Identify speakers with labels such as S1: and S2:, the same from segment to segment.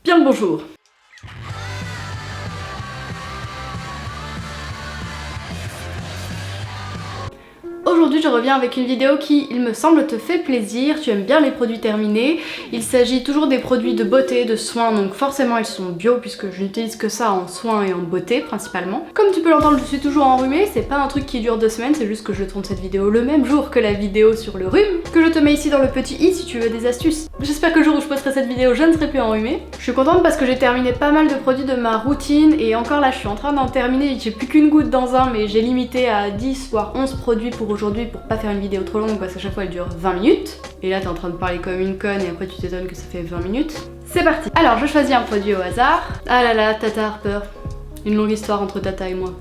S1: Bien le bonjour. Aujourd'hui je reviens avec une vidéo qui, il me semble, te fait plaisir, tu aimes bien les produits terminés. Il s'agit toujours des produits de beauté, de soins, donc forcément ils sont bio puisque je n'utilise que ça en soins et en beauté principalement. Comme tu peux l'entendre, je suis toujours enrhumée, c'est pas un truc qui dure 2 semaines, c'est juste que je tourne cette vidéo le même jour que la vidéo sur le rhume, que je te mets ici dans le petit i si tu veux des astuces. J'espère que le jour où je posterai cette vidéo, je ne serai plus enrhumée. Je suis contente parce que j'ai terminé pas mal de produits de ma routine et encore là je suis en train d'en terminer, j'ai plus qu'une goutte dans un mais j'ai limité à 10 voire 11 produits pour aujourd'hui pour pas faire une vidéo trop longue parce qu'à chaque fois elle dure 20 minutes. Et là t'es en train de parler comme une conne et après tu t'étonnes que ça fait 20 minutes. C'est parti. Alors je choisis un produit au hasard. Ah là là, Tata Harper. Une longue histoire entre Tata et moi.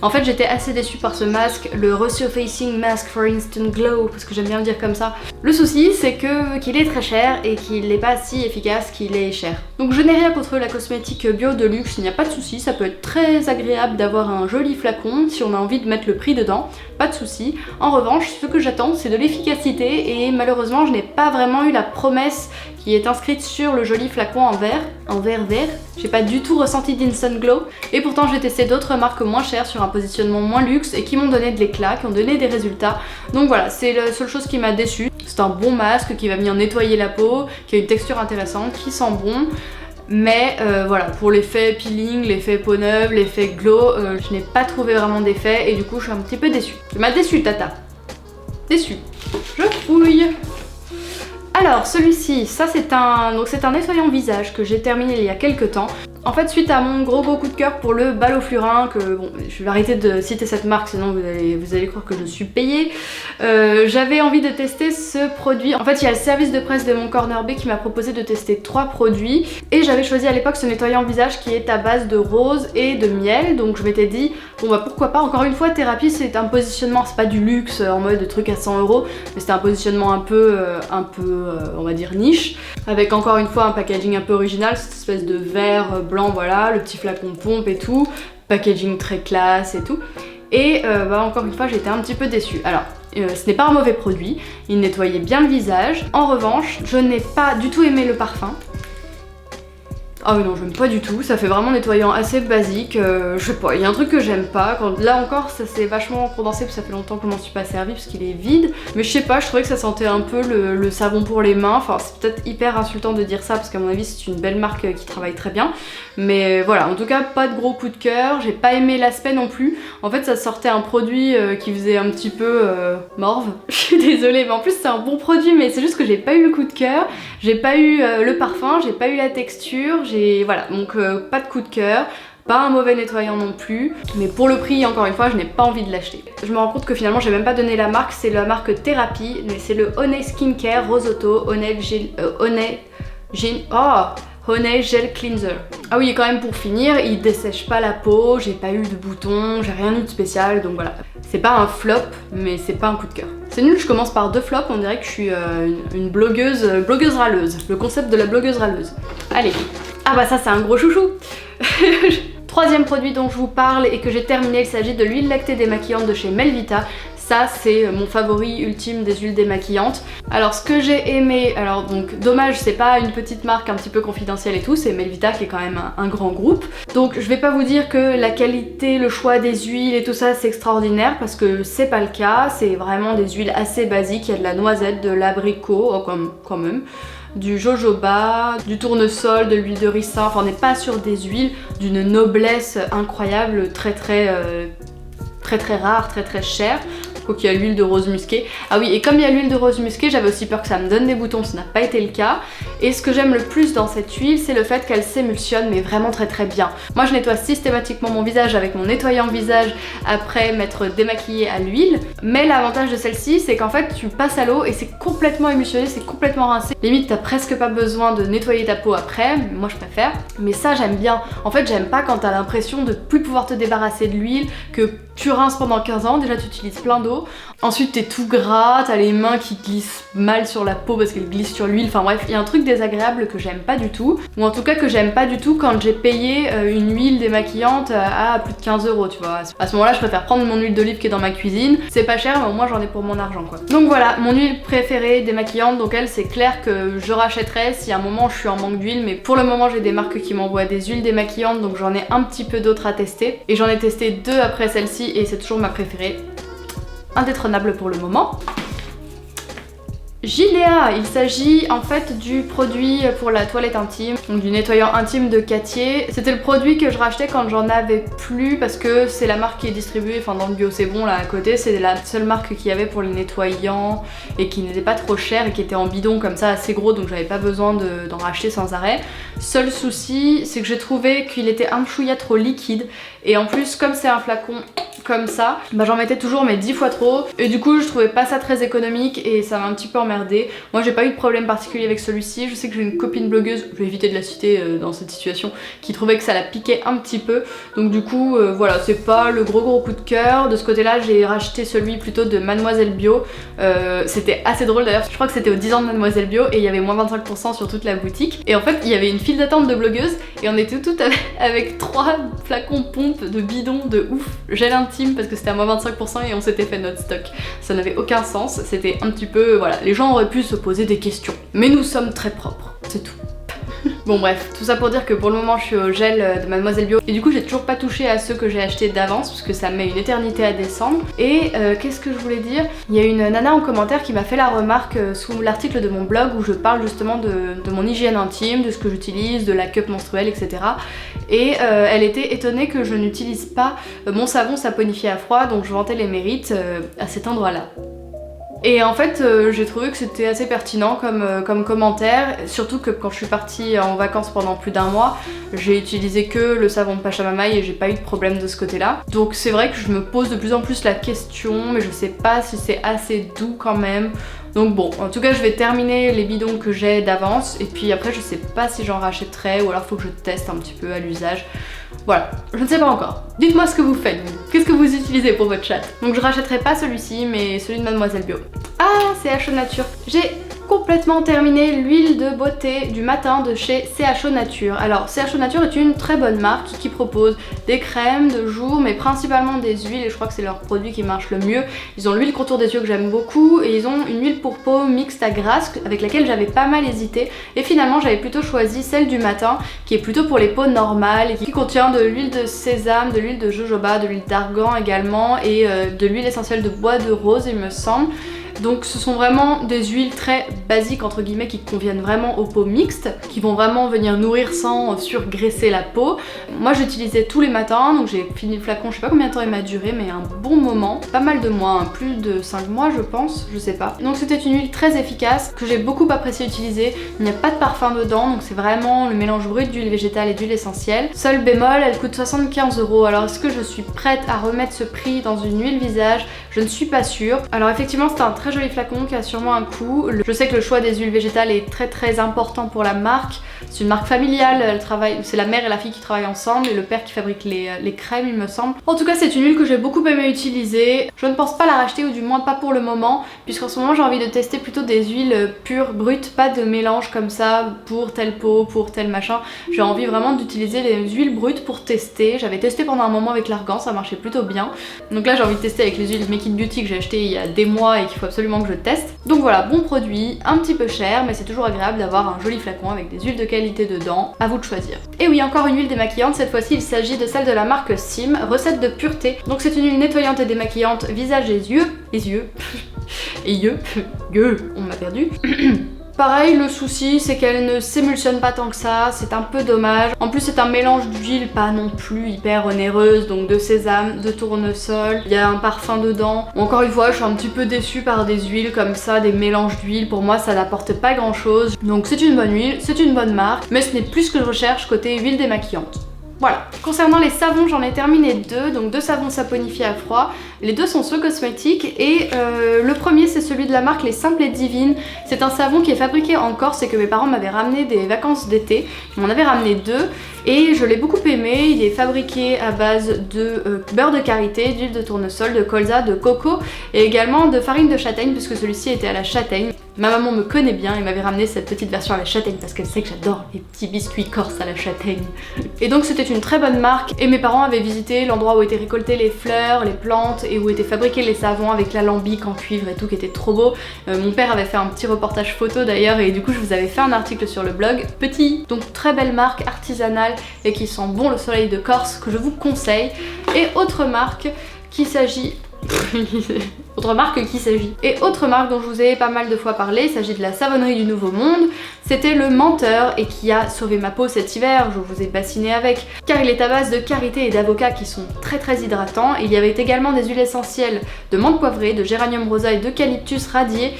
S1: En fait j'étais assez déçue par ce masque, le Resurfacing Mask for Instant Glow, parce que j'aime bien le dire comme ça. Le souci c'est qu'il est très cher et qu'il n'est pas si efficace qu'il est cher. Donc je n'ai rien contre la cosmétique bio de luxe, il n'y a pas de souci, ça peut être très agréable d'avoir un joli flacon si on a envie de mettre le prix dedans, pas de souci. En revanche, ce que j'attends c'est de l'efficacité et malheureusement je n'ai pas vraiment eu la promesse qui est inscrite sur le joli flacon en verre vert. J'ai pas du tout ressenti d'Instant Glow et pourtant j'ai testé d'autres marques moins chères sur un positionnement moins luxe et qui m'ont donné de l'éclat, qui ont donné des résultats. Donc voilà, c'est la seule chose qui m'a déçue. C'est un bon masque qui va venir nettoyer la peau, qui a une texture intéressante, qui sent bon. Mais voilà, pour l'effet peeling, l'effet peau neuve, l'effet glow, je n'ai pas trouvé vraiment d'effet et du coup je suis un petit peu déçue. Tu m'as déçue Tata. Déçue. Je fouille. Alors celui-ci, ça c'est un nettoyant visage que j'ai terminé il y a quelques temps. En fait suite à mon gros coup de cœur pour le Balloflurin, que bon je vais arrêter de citer cette marque sinon vous allez croire que je suis payée, j'avais envie de tester ce produit. En fait il y a le service de presse de mon Corner B qui m'a proposé de tester 3 produits et j'avais choisi à l'époque ce nettoyant visage qui est à base de rose et de miel, donc je m'étais dit bon bah pourquoi pas. Encore une fois Thérapie c'est un positionnement, c'est pas du luxe en mode truc à 100 €, mais c'était un positionnement un peu on va dire niche, avec encore une fois un packaging un peu original, cette espèce de verre blanc, voilà, le petit flacon pompe et tout, packaging très classe et tout. Et encore une fois j'étais un petit peu déçue. Alors ce n'est pas un mauvais produit, il nettoyait bien le visage. En revanche, je n'ai pas du tout aimé le parfum. Ah oui non, j'aime pas du tout, ça fait vraiment nettoyant assez basique, je sais pas, il y a un truc que j'aime pas, là encore ça s'est vachement condensé parce que ça fait longtemps que je m'en suis pas servi parce qu'il est vide, mais je sais pas, je trouvais que ça sentait un peu le savon pour les mains, enfin c'est peut-être hyper insultant de dire ça parce qu'à mon avis c'est une belle marque qui travaille très bien, mais voilà, en tout cas pas de gros coup de cœur, j'ai pas aimé l'aspect non plus, en fait ça sortait un produit qui faisait un petit peu morve, je suis désolée, mais en plus c'est un bon produit mais c'est juste que j'ai pas eu le coup de cœur, j'ai pas eu le parfum, j'ai pas eu la texture, voilà, donc pas de coup de cœur, pas un mauvais nettoyant non plus, mais pour le prix, encore une fois, je n'ai pas envie de l'acheter. Je me rends compte que finalement, j'ai même pas donné la marque, c'est la marque Thérapie, mais c'est le Honey Skincare Rosoto Honey Gel Cleanser. Ah oui, et quand même pour finir, il dessèche pas la peau, j'ai pas eu de boutons, j'ai rien eu de spécial, donc voilà. C'est pas un flop, mais c'est pas un coup de cœur. C'est nul, je commence par 2 flops, on dirait que je suis une blogueuse râleuse. Le concept de la blogueuse râleuse. Allez. Ah bah ça c'est un gros chouchou. Troisième produit dont je vous parle et que j'ai terminé, il s'agit de l'huile lactée démaquillante de chez Melvita. Ça c'est mon favori ultime des huiles démaquillantes. Alors ce que j'ai aimé, alors donc dommage c'est pas une petite marque un petit peu confidentielle et tout, c'est Melvita qui est quand même un grand groupe. Donc je vais pas vous dire que la qualité, le choix des huiles et tout ça c'est extraordinaire parce que c'est pas le cas, c'est vraiment des huiles assez basiques, il y a de la noisette, de l'abricot, quand même, du jojoba, du tournesol, de l'huile de ricin, enfin on n'est pas sur des huiles d'une noblesse incroyable, très rare, très chère. Quoiqu'il y a l'huile de rose musquée. Ah oui, et comme il y a l'huile de rose musquée, j'avais aussi peur que ça me donne des boutons, ça n'a pas été le cas. Et ce que j'aime le plus dans cette huile, c'est le fait qu'elle s'émulsionne, mais vraiment très bien. Moi je nettoie systématiquement mon visage avec mon nettoyant visage après m'être démaquillée à l'huile. Mais l'avantage de celle-ci, c'est qu'en fait tu passes à l'eau et c'est complètement émulsionné, c'est complètement rincé. Limite t'as presque pas besoin de nettoyer ta peau après, moi je préfère. Mais ça j'aime bien. En fait j'aime pas quand t'as l'impression de plus pouvoir te débarrasser de l'huile, que tu rinces pendant 15 ans, déjà tu utilises plein d'eau. Ensuite t'es tout gras, t'as les mains qui glissent mal sur la peau parce qu'elles glissent sur l'huile, enfin bref, il y a un truc désagréable que j'aime pas du tout, ou en tout cas que j'aime pas du tout quand j'ai payé une huile démaquillante à plus de 15 €, tu vois. À ce moment-là, je préfère prendre mon huile d'olive qui est dans ma cuisine. C'est pas cher, mais au moins j'en ai pour mon argent, quoi. Donc voilà, mon huile préférée démaquillante, donc elle, c'est clair que je rachèterai si à un moment je suis en manque d'huile, mais pour le moment j'ai des marques qui m'envoient des huiles démaquillantes, donc j'en ai un petit peu d'autres à tester. Et j'en ai testé 2 après celle-ci et c'est toujours ma préférée. Indétrônable pour le moment. Gilea, il s'agit en fait du produit pour la toilette intime, donc du nettoyant intime de Cattier. C'était le produit que je rachetais quand j'en avais plus parce que c'est la marque qui est distribuée, enfin dans le bio c'est bon là à côté, c'est la seule marque qu'il y avait pour les nettoyants et qui n'était pas trop cher et qui était en bidon comme ça assez gros, donc j'avais pas besoin d'en racheter sans arrêt. Seul souci, c'est que j'ai trouvé qu'il était un chouïa trop liquide et en plus comme c'est un flacon comme ça, bah j'en mettais toujours mais 10 fois trop et du coup je trouvais pas ça très économique et ça m'a un petit peu emmerdé. Moi j'ai pas eu de problème particulier avec celui-ci, je sais que j'ai une copine blogueuse, je vais éviter de la citer dans cette situation, qui trouvait que ça la piquait un petit peu, donc du coup voilà, c'est pas le gros coup de cœur. De ce côté là j'ai racheté celui plutôt de Mademoiselle Bio, c'était assez drôle d'ailleurs, je crois que c'était aux 10 ans de Mademoiselle Bio et il y avait moins 25% sur toute la boutique et en fait il y avait une file d'attente de blogueuses et on était toutes avec 3 flacons pompe de bidon de ouf, gel intime parce que c'était à moins 25% et on s'était fait notre stock. Ça n'avait aucun sens, c'était un petit peu, voilà, les gens auraient pu se poser des questions. Mais nous sommes très propres, c'est tout. Bon bref, tout ça pour dire que pour le moment je suis au gel de Mademoiselle Bio et du coup j'ai toujours pas touché à ceux que j'ai achetés d'avance parce que ça met une éternité à descendre. Et qu'est-ce que je voulais dire, il y a une nana en commentaire qui m'a fait la remarque sous l'article de mon blog où je parle justement de mon hygiène intime, de ce que j'utilise, de la cup menstruelle, etc. Et elle était étonnée que je n'utilise pas mon savon saponifié à froid, donc je vantais les mérites à cet endroit-là. Et en fait j'ai trouvé que c'était assez pertinent comme commentaire, surtout que quand je suis partie en vacances pendant plus d'1 mois, j'ai utilisé que le savon de Pachamamaï et j'ai pas eu de problème de ce côté là. Donc c'est vrai que je me pose de plus en plus la question, mais je sais pas si c'est assez doux quand même. Donc bon, en tout cas je vais terminer les bidons que j'ai d'avance et puis après je sais pas si j'en rachèterai ou alors faut que je teste un petit peu à l'usage. Voilà, je ne sais pas encore. Dites-moi ce que vous faites, qu'est-ce que vous utilisez pour votre chat. Donc je rachèterai pas celui-ci mais celui de Mademoiselle Bio. Ah, CHO Nature. J'ai complètement terminé l'huile de beauté du matin de chez CHO Nature. Alors CHO Nature est une très bonne marque qui propose des crèmes de jour mais principalement des huiles et je crois que c'est leur produit qui marche le mieux. Ils ont l'huile contour des yeux que j'aime beaucoup et ils ont une huile pour peau mixte à grasse avec laquelle j'avais pas mal hésité et finalement j'avais plutôt choisi celle du matin qui est plutôt pour les peaux normales et qui contient de l'huile de sésame, de l'huile de jojoba, de l'huile d'argan également et de l'huile essentielle de bois de rose il me semble. Donc ce sont vraiment des huiles très basiques entre guillemets qui conviennent vraiment aux peaux mixtes, qui vont vraiment venir nourrir sans surgraisser la peau. Moi j'utilisais tous les matins, donc j'ai fini le flacon, je sais pas combien de temps il m'a duré mais un bon moment, pas mal de mois, hein, plus de 5 mois je pense, je sais pas. Donc c'était une huile très efficace que j'ai beaucoup apprécié utiliser, il n'y a pas de parfum dedans donc c'est vraiment le mélange brut d'huile végétale et d'huile essentielle. Seul bémol, elle coûte 75 €, alors est-ce que je suis prête à remettre ce prix dans une huile visage? Je ne suis pas sûre. Alors effectivement c'est un très joli flacon qui a sûrement un coût. Je sais que le choix des huiles végétales est très important pour la marque. C'est une marque familiale, c'est la mère et la fille qui travaillent ensemble et le père qui fabrique les crèmes il me semble. En tout cas c'est une huile que j'ai beaucoup aimé utiliser. Je ne pense pas la racheter ou du moins pas pour le moment puisqu'en ce moment j'ai envie de tester plutôt des huiles pures, brutes, pas de mélange comme ça pour telle peau, pour tel machin. J'ai envie vraiment d'utiliser les huiles brutes pour tester. J'avais testé pendant un moment avec l'argan, ça marchait plutôt bien. Donc là j'ai envie de tester avec les huiles Make It Beauty que j'ai acheté il y a des mois et qu'il faut absolument que je teste. Donc voilà, bon produit, un petit peu cher mais c'est toujours agréable d'avoir un joli flacon avec des huiles de qualité dedans, à vous de choisir. Et oui, encore une huile démaquillante, cette fois-ci il s'agit de celle de la marque Sim, recette de pureté. Donc c'est une huile nettoyante et démaquillante visage et yeux, et yeux, on m'a perdu. Pareil, le souci c'est qu'elle ne s'émulsionne pas tant que ça, c'est un peu dommage. En plus c'est un mélange d'huile pas non plus hyper onéreuse, donc de sésame, de tournesol, il y a un parfum dedans. Encore une fois je suis un petit peu déçue par des huiles comme ça, des mélanges d'huile, pour moi ça n'apporte pas grand chose. Donc c'est une bonne huile, c'est une bonne marque, mais ce n'est plus ce que je recherche côté huile démaquillante. Voilà. Concernant les savons, j'en ai terminé 2, donc 2 savons saponifiés à froid. Les 2 sont So Cosmetics et le premier c'est celui de la marque Les Simples et Divines. C'est un savon qui est fabriqué en Corse et que mes parents m'avaient ramené des vacances d'été. Ils m'en avaient ramené 2 et je l'ai beaucoup aimé. Il est fabriqué à base de beurre de karité, d'huile de tournesol, de colza, de coco et également de farine de châtaigne puisque celui-ci était à la châtaigne. Ma maman me connaît bien et m'avait ramené cette petite version à la châtaigne parce qu'elle sait que j'adore les petits biscuits corses à la châtaigne. Et donc c'était une très bonne marque et mes parents avaient visité l'endroit où étaient récoltées les fleurs, les plantes et où étaient fabriqués les savons avec l'alambic en cuivre et tout qui était trop beau. Mon père avait fait un petit reportage photo d'ailleurs et du coup je vous avais fait un article sur le blog. Petit, donc très belle marque artisanale et qui sent bon le soleil de Corse que je vous conseille. Et autre marque qui s'agit... autre marque dont je vous ai pas mal de fois parlé, il s'agit de la savonnerie du Nouveau Monde. C'était le menteur et qui a sauvé ma peau cet hiver, je vous ai bassiné avec, car il est à base de karité et d'avocat qui sont très hydratants. Il y avait également des huiles essentielles de menthe poivrée, de géranium rosa et d'eucalyptus radié.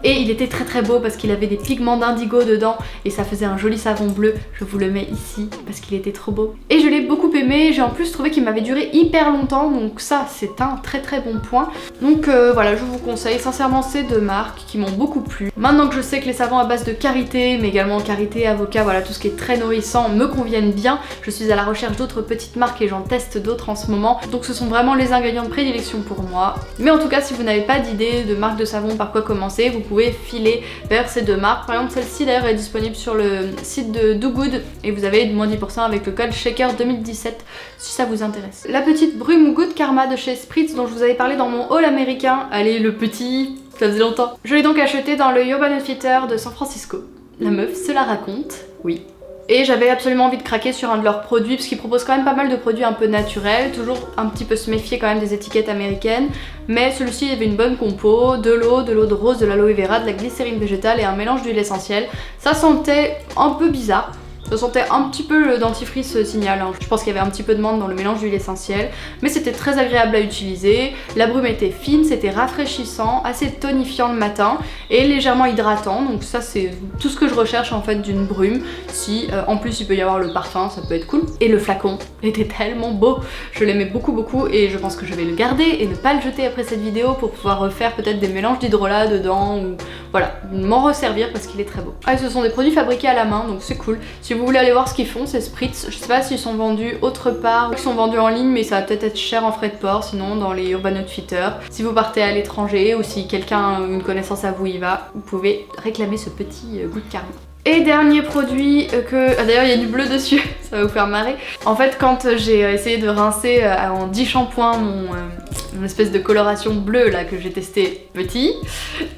S1: Et il était très beau parce qu'il avait des pigments d'indigo dedans et ça faisait un joli savon bleu. Je vous le mets ici parce qu'il était trop beau. Et je l'ai beaucoup aimé, j'ai en plus trouvé qu'il m'avait duré hyper longtemps, donc ça c'est un très bon point. Donc voilà, je vous conseille sincèrement ces deux marques qui m'ont beaucoup plu. Maintenant que je sais que les savons à base de karité, mais également karité, avocat, voilà tout ce qui est très nourrissant me conviennent bien, je suis à la recherche d'autres petites marques et j'en teste d'autres en ce moment. Donc ce sont vraiment les ingrédients de prédilection pour moi. Mais en tout cas si vous n'avez pas d'idée de marque de savon par quoi commencer, vous pouvez filer vers ces deux marques. Par exemple celle-ci d'ailleurs est disponible sur le site de Do Good et vous avez moins 10% avec le code Shaker 2017 si ça vous intéresse. La petite brume Good Karma de chez Spritz dont je vous avais parlé dans mon haul américain, allez le petit, ça faisait longtemps. Je l'ai donc acheté dans le Urban Outfitter de San Francisco. La meuf se la raconte, oui. Et j'avais absolument envie de craquer sur un de leurs produits parce qu'ils proposent quand même pas mal de produits un peu naturels, toujours un petit peu se méfier quand même des étiquettes américaines, mais celui-ci avait une bonne compo, de l'eau de rose, de l'aloe vera, de la glycérine végétale et un mélange d'huile essentielle. Ça sentait un peu bizarre. Ça sentait un petit peu le dentifrice Signal, hein. Je pense qu'il y avait un petit peu de menthe dans le mélange d'huile essentielle, mais c'était très agréable à utiliser. La brume était fine, c'était rafraîchissant, assez tonifiant le matin et légèrement hydratant, donc ça c'est tout ce que je recherche en fait d'une brume. Si en plus il peut y avoir le parfum, ça peut être cool. Et le flacon était tellement beau, je l'aimais beaucoup et je pense que je vais le garder et ne pas le jeter après cette vidéo pour pouvoir refaire peut-être des mélanges d'hydrolat dedans ou voilà, m'en resservir parce qu'il est très beau. Ah, et ce sont des produits fabriqués à la main donc c'est cool. Si vous voulez aller voir ce qu'ils font, c'est Spritz. Je sais pas s'ils sont vendus autre part, ils sont vendus en ligne mais ça va peut-être être cher en frais de port sinon dans les Urban Outfitters. Si vous partez à l'étranger ou si quelqu'un, une connaissance à vous y va, vous pouvez réclamer ce petit goût de karma. Et dernier produit que... Ah, d'ailleurs il y a du bleu dessus, ça va vous faire marrer. En fait quand j'ai essayé de rincer en 10 shampoings mon espèce de coloration bleue là que j'ai testé petit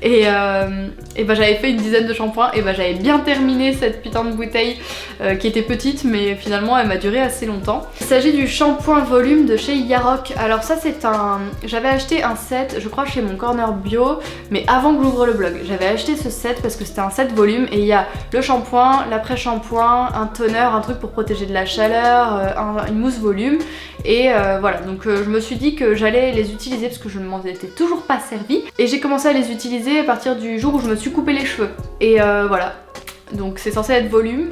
S1: et bah j'avais fait une dizaine de shampoings et bah j'avais bien terminé cette putain de bouteille qui était petite mais finalement elle m'a duré assez longtemps. Il s'agit du shampoing volume de chez Yarok. Alors ça c'est un... J'avais acheté un set, je crois chez mon corner bio, mais avant que j'ouvre le blog. J'avais acheté ce set parce que c'était un set volume et il y a le shampoing, l'après-shampoing, un toner, un truc pour protéger de la chaleur, une mousse volume et voilà, donc je me suis dit que j'allais les utiliser parce que je ne m'en étais toujours pas servi et j'ai commencé à les utiliser à partir du jour où je me suis coupé les cheveux et voilà, donc c'est censé être volume.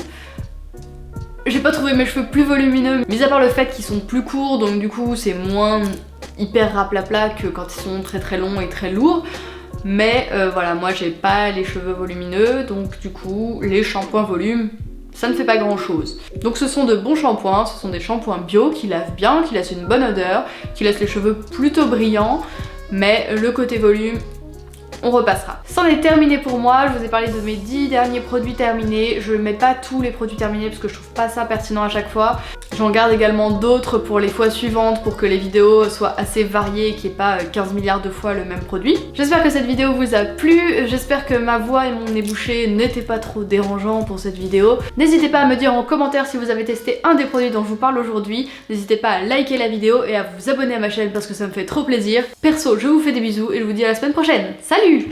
S1: J'ai pas trouvé mes cheveux plus volumineux, mis à part le fait qu'ils sont plus courts donc du coup c'est moins hyper raplapla que quand ils sont très longs et très lourds. Mais voilà, moi j'ai pas les cheveux volumineux donc du coup les shampoings volume ça ne fait pas grand chose. Donc ce sont de bons shampoings, ce sont des shampoings bio qui lavent bien, qui laissent une bonne odeur, qui laissent les cheveux plutôt brillants, mais le côté volume, on repassera. C'en est terminé pour moi, je vous ai parlé de mes 10 derniers produits terminés. Je mets pas tous les produits terminés parce que je trouve pas ça pertinent à chaque fois. J'en garde également d'autres pour les fois suivantes pour que les vidéos soient assez variées et qu'il n'y ait pas 15 milliards de fois le même produit. J'espère que cette vidéo vous a plu, j'espère que ma voix et mon nez bouché n'étaient pas trop dérangeants pour cette vidéo. N'hésitez pas à me dire en commentaire si vous avez testé un des produits dont je vous parle aujourd'hui. N'hésitez pas à liker la vidéo et à vous abonner à ma chaîne parce que ça me fait trop plaisir. Perso, je vous fais des bisous et je vous dis à la semaine prochaine. Salut!